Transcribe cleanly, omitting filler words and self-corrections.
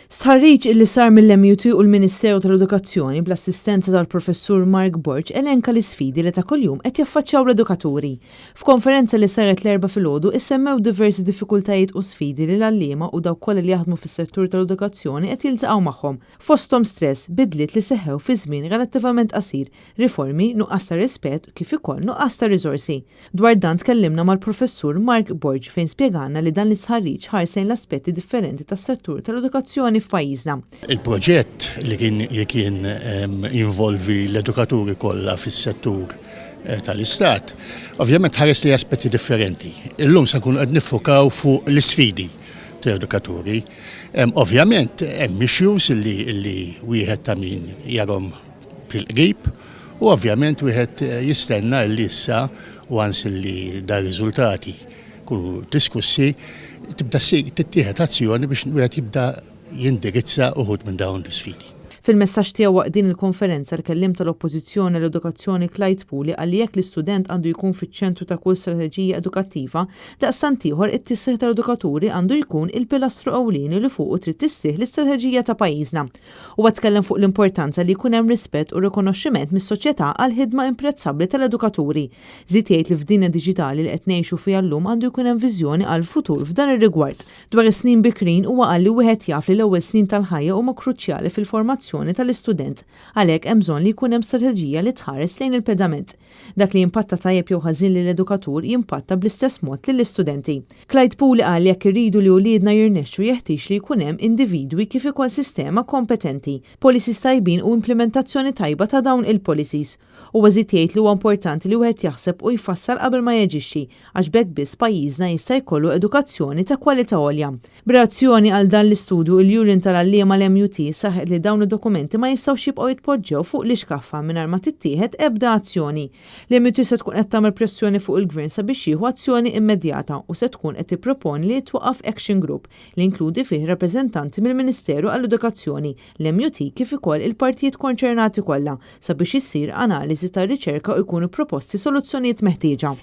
Sħarriġ illi sar mill-MUT u l-Ministeru tal-Edukazzjoni bl-assistenza tal-Professur Mark Borg elenka l-isfidi li ta' kuljum qed jaffaċċjaw l-edukaturi. F'konferenza li saret l-erba' filgħodu issemmew diversi diffikultajiet u sfidi li l-għalliema u dawk kollha li jaħdmu fis-settur tal-edukazzjoni qed jiltaqgħu magħhom. Fosthom stress, bidliet li seħħew fi żmien relattivament qasir, riformi, nuqqas ta' rispett kif ukoll nuqqas ta' riżorsi. Dwar dan tkellimna mal-Professur Mark Borg fejn spjegana li dan l-isħarriġ ħarsejn l-aspetti differenti tas-settur tal-edukazzjoni f'pajjiżna. Il-proġett li kien involvi l-edukaturi kollha fis-settur tal-Istat, ovvjament ħares li aspetti differenti. Illum se nkunu qed nifokaw fuq l-isfidi tal-edukaturi. Ovvjament hemm issues li wieħed ta' min jarhom fil-qrib u ovvjament wieħed jistenna li issa once li dar riżultati kunu diskussi tibda tittieħed azzjoni biex wieħed jibda jindirizza uħud minn dawn l-isfidi. Fil-messaġġ tiegħu waqt din il-konferenza l-kellim tal-Oppożizzjoni l-Edukazzjoni Clyde Puli qal li jekk l-istudent għandu jkun fiċ-ċentru ta' kull strateġija edukattiva, daqstant ieħor it-tisħiħ tal-edukaturi għandu jkun il-pilastru ewlieni li fuqu trid tissieħ l-istrateġija ta' pajjiżna. Huwa tkellem fuq l-importanza li jkun hemm rispett u rikonoxximent mis-soċjetà għal ħidma imprezzabbli tal-edukaturi. Żied jgħid li f'dinja diġitali li qed ngħixu fiha llum għandu jkun hemm viżjoni għal futur f'dan ir-rigward. Dwar is-snin bikrin huwa qal li wieħed jaf li l-ewwel snin tal-ħajja huma kruċjali fil-formazzjoni tal-istudent, għalhekk hemm bżonn li jkun hemm strateġija li tħares lejn il-pedament. Dak li jimpatta tajjeb jew ħażin lill-edukatur jimpatta bl-istess mod lill-istudenti. Clyde Puli qal jekk irridu li wliedna jirnexxu jeħtieġ li jkun hemm individwi kif ukoll sistema kompetenti, policies tajbin u implementazzjoni tajba ta' dawn il-policies. Huwa żied jgħid li huwa importanti li wieħed jaħseb u jfassal qabel ma jeġixxi għax bekk biss pajjiżna jista' jkollu edukazzjoni ta' kwalità għolja. B'reazzjoni għal dan l-istudju il-Jurien tal-għalliema l-MUT saħet li dawn id-dokumenti ma jistgħux jibqgħu jitpoġġew fuq l-ixkaffa mingħajr ma tittieħed ebda azzjoni. L-MUT se tkun qed tagħmel pressjoni fuq il-Gvern sabiex jieħu azzjoni immedjata u se tkun qed tipproponi li twaqqaf action group li inkludi fih rappreżentanti mill-Ministeru għall-Edukazzjoni, l-MUT kif ukoll il-partijiet konċernati kollha sabiex issir analiżi tar-riċerka u jkunu proposti soluzzjonijiet meħtieġa.